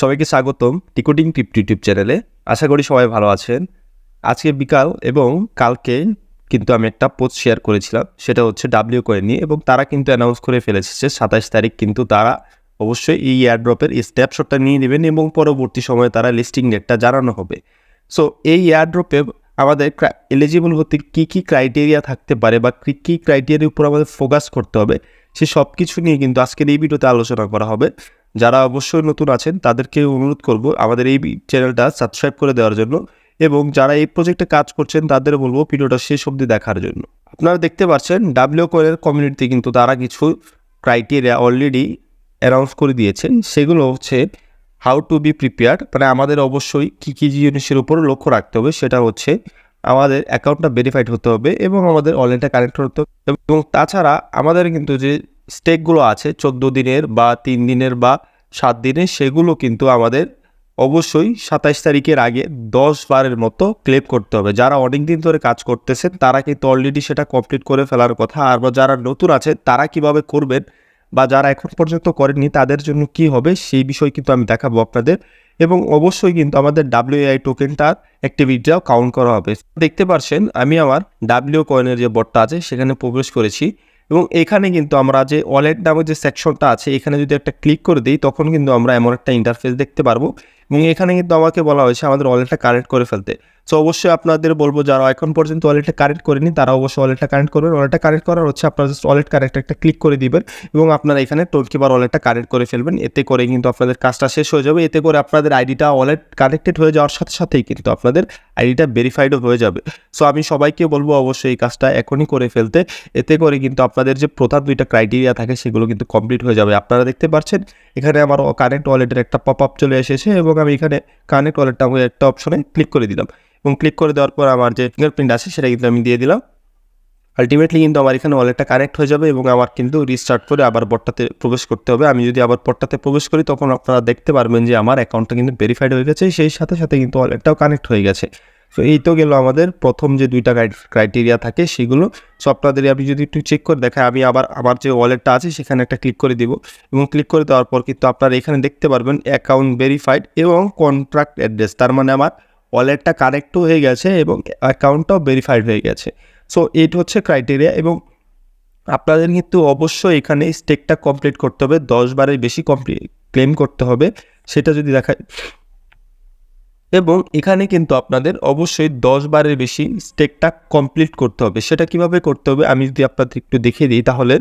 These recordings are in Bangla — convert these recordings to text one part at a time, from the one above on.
সবাইকে স্বাগতম টিকোটিং ক্রিপ্টো ইউটিউব চ্যানেলে। আশা করি সবাই ভালো আছেন। আজকে বিকাল এবং কালকে কিন্তু আমি একটা পোস্ট শেয়ার করেছিলাম, সেটা হচ্ছে ডাব্লিউ কয়েন নিয়ে, এবং তারা কিন্তু অ্যানাউন্স করে ফেলেছে যে 27 তারিখ কিন্তু তারা অবশ্যই এই এয়ারড্রপের স্ন্যাপশটটা নিয়ে নেবেন এবং পরবর্তী সময়ে তারা লিস্টিং ডেটটা জানানো হবে। সো এই এয়ারড্রপে আমাদের এলিজিবল হতে কী কী ক্রাইটেরিয়া থাকতে পারে বা কী কী ক্রাইটেরিয়ার উপর আমাদের ফোকাস করতে হবে, সে সব কিছু নিয়ে কিন্তু আজকের এই ভিডিওতে আলোচনা করা হবে। যারা অবশ্যই নতুন আছেন তাদেরকে অনুরোধ করব আমাদের এই চ্যানেলটা সাবস্ক্রাইব করে দেওয়ার জন্য, এবং যারা এই প্রজেক্টে কাজ করছেন তাদের বলবো ভিডিওটা শেষ অবধি দেখার জন্য। আপনারা দেখতে পাচ্ছেন ডাব্লিউ কয়েনের কমিউনিটিতে কিন্তু তারা কিছু ক্রাইটেরিয়া অলরেডি অ্যানাউন্স করে দিয়েছেন। সেগুলো হচ্ছে হাউ টু বি প্রিপেয়ার্ড, মানে আমাদের অবশ্যই কী কী জিনিসের উপর লক্ষ্য রাখতে হবে। সেটা হচ্ছে আমাদের অ্যাকাউন্টটা ভেরিফাইড হতে হবে এবং আমাদের ওয়ালেটটা কানেক্ট হতে হবে, এবং তাছাড়া আমাদের কিন্তু যে স্টেকগুলো আছে 14 দিনের বা 3 দিনের বা 7 দিনের, সেগুলো কিন্তু আমাদের অবশ্যই 27 তারিখের আগে 10 বারের মতো ক্লেম করতে হবে। যারা অনেক দিন ধরে কাজ করতেছেন তারা কিন্তু অলরেডি সেটা কমপ্লিট করে ফেলার কথা। আর যারা নতুন আছে তারা কিভাবে করবেন বা যারা এখন পর্যন্ত করেননি তাদের জন্য কি হবে সেই বিষয় কিন্তু আমি দেখাবো আপনাদের। এবং অবশ্যই কিন্তু আমাদের WAI টোকেনটার অ্যাক্টিভিটিটাও কাউন্ট করা হবে। দেখতে পাচ্ছেন আমি আমার ডাব্লিউ কয়েনের যে বটটা আছে সেখানে প্রবেশ করেছি, এবং এখানে কিন্তু আমরা যে ওয়ালেট নামে যে সেকশনটা আছে এখানে যদি একটা ক্লিক করে দিই তখন কিন্তু আমরা এমন একটা ইন্টারফেস দেখতে পারবো, এবং এখানে কিন্তু আমাকে বলা হয়েছে আমাদের ওয়ালেটটা কানেক্ট করে ফেলতে। সো অবশ্যই আপনাদের বলবো যারা এখন পর্যন্ত ওয়ালেটটা কানেক্ট করেনি তারা অবশ্যই ওয়ালেটটা কানেক্ট করবেন। ওয়ালেটটা কানেক্ট করার হচ্ছে আপনারা জাস্ট ওয়ালেট কানেক্ট একটা ক্লিক করে দিবেন এবং আপনারা এখানে টোকেনবার ওয়ালেটটা কানেক্ট করে ফেলবেন। এতে করে কিন্তু আপনাদের কাজটা শেষ হয়ে যাবে। এতে করে আপনাদের আইডিটা ওয়ালেট কানেক্টেড হয়ে যাওয়ার সাথে সাথেই কিন্তু আপনাদের আইডিটা ভেরিফাইডও হয়ে যাবে। সো আমি সবাইকে বলবো অবশ্যই এই কাজটা এখনই করে ফেলতে। এতে করে কিন্তু আপনাদের যে প্রধান দুইটা ক্রাইটেরিয়া থাকে সেগুলো কিন্তু কমপ্লিট হয়ে যাবে। আপনারা দেখতে পাচ্ছেন এখানে আমার কানেক্ট ওয়ালেটের একটা পপ আপ চলে এসেছে, এবং আমি এখানে কানেক্ট ওয়ালেটটা একটা অপশনে ক্লিক করে দিলাম, এবং ক্লিক করে দেওয়ার পর আমার যে ফিঙ্গারপ্রিন্ট আছে সেটা কিন্তু আমি দিয়ে দিলাম। আলটিমেটলি কিন্তু আমার এখানে ওয়ালেটটা কানেক্ট হয়ে যাবে এবং আমার কিন্তু রিস্টার্ট করে আবার বটটাতে প্রবেশ করতে হবে। আমি যদি আবার বটটাতে প্রবেশ করি তখন আপনারা দেখতে পারবেন যে আমার অ্যাকাউন্টটা কিন্তু ভেরিফাইড হয়ে গেছে, সেই সাথে সাথে কিন্তু ওয়ালেটটাও কানেক্ট হয়ে গেছে। সো এই তো গেল আমাদের প্রথম যে দুইটা ক্রাইটেরিয়া থাকে সেগুলো। সো আপনাদের আমি যদি একটু চেক করে দেখাই, আমি আবার আমার যে ওয়ালেটটা আছে সেখানে একটা ক্লিক করে দিব, এবং ক্লিক করে দেওয়ার পর কিন্তু আপনারা এখানে দেখতে পারবেন অ্যাকাউন্ট ভেরিফাইড এবং কন্ট্রাক্ট অ্যাড্রেস। তার মানে আমার ওয়ালেটটা কানেক্টও হয়ে গেছে এবং অ্যাকাউন্টটাও ভেরিফাইড হয়ে গেছে। সো এইটা হচ্ছে ক্রাইটেরিয়া, এবং আপনাদের কিন্তু অবশ্যই এখানে স্টেকটা কমপ্লিট করতে হবে, 10 বারের বেশি ক্লেম করতে হবে সেটা যদি দেখায়, এবং এখানে কিন্তু আপনাদের অবশ্যই 10 বারের বেশি স্টেকটা কমপ্লিট করতে হবে। সেটা কিভাবে করতে হবে আমি যদি আপনাদের একটু দেখিয়ে দিই, তাহলে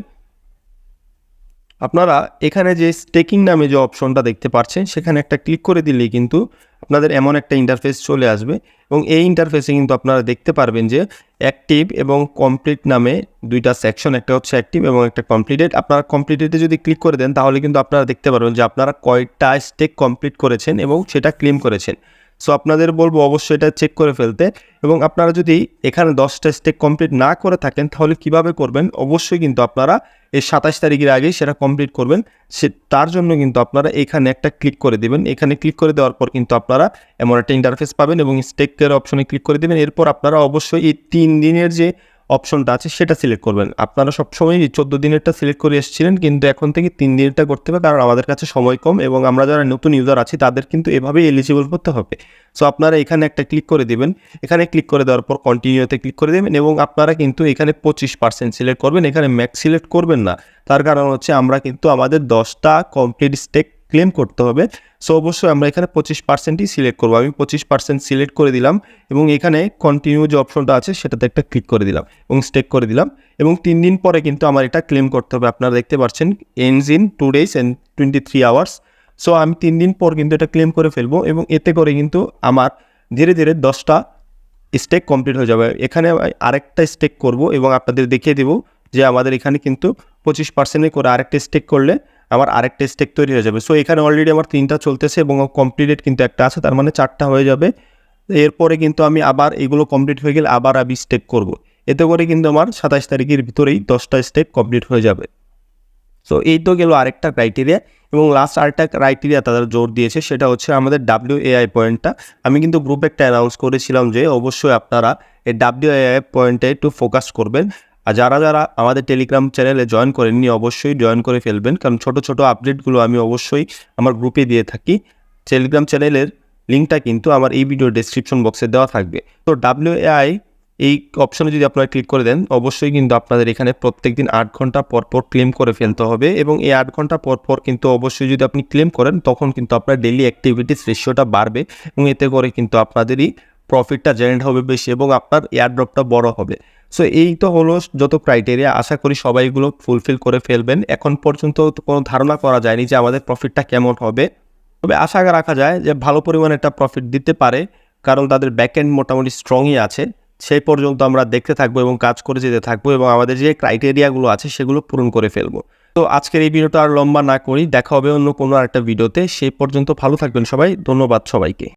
আপনারা এখানে যে স্টেকিং নামে যে অপশনটা দেখতে পাচ্ছেন সেখানে একটা ক্লিক করে দিলেই কিন্তু আপনাদের এমন একটা ইন্টারফেস চলে আসবে, এবং এই ইন্টারফেসে কিন্তু আপনারা দেখতে পারবেন যে অ্যাক্টিভ এবং কমপ্লিট নামে দুইটা সেকশন, একটা হচ্ছে অ্যাক্টিভ এবং একটা কমপ্লিটেড। আপনারা কমপ্লিটেডে যদি ক্লিক করে দেন তাহলে কিন্তু আপনারা দেখতে পারবেন যে আপনারা কয়টা স্টেক কমপ্লিট করেছেন এবং সেটা ক্লেম করেছেন। সো আপনাদের বলবো অবশ্যই এটা চেক করে ফেলতে, এবং আপনারা যদি এখানে 10টা স্টেক কমপ্লিট না করে থাকেন তাহলে কিভাবে করবেন, অবশ্যই কিন্তু আপনারা এই 27 তারিখের আগেই সেটা কমপ্লিট করবেন। তার জন্য কিন্তু আপনারা এখানে একটা ক্লিক করে দেবেন। এখানে ক্লিক করে দেওয়ার পর কিন্তু আপনারা এমন একটা ইন্টারফেস পাবেন এবং স্টেকের অপশনে ক্লিক করে দেবেন। এরপর আপনারা অবশ্যই এই 3 দিনের যে অপশনটা আছে সেটা সিলেক্ট করবেন। আপনারা সবসময় 14 দিনেরটা সিলেক্ট করে এসেছিলেন, কিন্তু এখন থেকে 3 দিনেরটা করতে হবে, কারণ আমাদের কাছে সময় কম এবং আমরা যারা নতুন ইউজার আছি তাদের কিন্তু এভাবেই এলিজিবল করতে হবে। সো আপনারা এখানে একটা ক্লিক করে দেবেন। এখানে ক্লিক করে দেওয়ার পর কন্টিনিউতে ক্লিক করে দেবেন, এবং আপনারা কিন্তু এখানে 25% সিলেক্ট করবেন, এখানে ম্যাক্স সিলেক্ট করবেন না। তার কারণ হচ্ছে আমরা কিন্তু আমাদের 10টা কমপ্লিট স্টেক ক্লেম করতে হবে। সো অবশ্যই আমরা এখানে 25%ই সিলেক্ট করবো। আমি 25% সিলেক্ট করে দিলাম, এবং এখানে কন্টিনিউ যে অপশনটা আছে সেটাতে একটা ক্লিক করে দিলাম এবং স্টেক করে দিলাম, এবং 3 দিন পরে কিন্তু আমার এটা ক্লেম করতে হবে। আপনারা দেখতে পাচ্ছেন ends in 2 days and 23 hours। So আমি 3 দিন পর কিন্তু এটা ক্লেম করে ফেলবো, এবং এতে করে কিন্তু আমার ধীরে ধীরে 10টা স্টেক কমপ্লিট হয়ে যাবে। এখানে আরেকটা স্টেক করব এবং আপনাদের দেখিয়ে দেবো যে আমাদের এখানে কিন্তু 25% করে আরেকটা স্টেক করলে আমার আরেকটা স্টেক তৈরি হয়ে যাবে। সো এখানে অলরেডি আমার 3টা চলতেছে এবং কমপ্লিটেড কিন্তু একটা আছে, তার মানে 4টা হয়ে যাবে। এরপরে কিন্তু আমি আবার এগুলো কমপ্লিট হয়ে গেলে আবার আমি স্টেক করব। এতে করে কিন্তু আমার 27 তারিখের ভিতরেই 10টা স্টেক কমপ্লিট হয়ে যাবে। সো এই তো গেল আরেকটা ক্রাইটেরিয়া, এবং লাস্ট আরেকটা ক্রাইটেরিয়া তাদের জোর দিয়েছে সেটা হচ্ছে আমাদের WAI পয়েন্টটা। আমি কিন্তু গ্রুপে একটা অ্যানাউন্স করেছিলাম যে অবশ্যই আপনারা এই WAI পয়েন্টে একটু ফোকাস করবেন। আর যারা যারা আমাদের টেলিগ্রাম চ্যানেলে জয়েন করেননি অবশ্যই জয়েন করে ফেলবেন, কারণ ছোটো ছোটো আপডেটগুলো আমি অবশ্যই আমার গ্রুপে দিয়ে থাকি। টেলিগ্রাম চ্যানেলের লিঙ্কটা কিন্তু আমার এই ভিডিও ডেসক্রিপশন বক্সে দেওয়া থাকবে। তো WAI এই অপশনে যদি আপনারা ক্লিক করে দেন, অবশ্যই কিন্তু আপনাদের এখানে প্রত্যেকদিন 8 ঘন্টা পর পর ক্লেম করে ফেলতে হবে এবং এই 8 ঘন্টা পর পর কিন্তু অবশ্যই যদি আপনি ক্লেম করেন তখন কিন্তু আপনার ডেইলি অ্যাক্টিভিটিস রেশিওটা বাড়বে এবং এতে করে কিন্তু আপনাদেরই প্রফিটটা জেনারেট হবে বেশি এবং আপনার এয়ারড্রপটা বড় হবে। সো এই তো হলো যত ক্রাইটেরিয়া, আশা করি সবাই এগুলো ফুলফিল করে ফেলবেন। এখন পর্যন্ত তো কোনো ধারণা করা যায়নি যে আমাদের প্রফিটটা কেমন হবে, তবে আশা রাখা যায় যে ভালো পরিমাণে একটা প্রফিট দিতে পারে, কারণ তাদের ব্যাকএন্ড মোটামুটি স্ট্রংই আছে। সেই পর্যন্ত আমরা দেখতে থাকবো এবং কাজ করে যেতে থাকবো এবং আমাদের যে ক্রাইটেরিয়াগুলো আছে সেগুলো পূরণ করে ফেলবো। তো আজকের এই ভিডিওটা আর লম্বা না করি, দেখা হবে অন্য কোনো আরেকটা ভিডিওতে। সেই পর্যন্ত ভালো থাকবেন সবাই, ধন্যবাদ সবাইকে।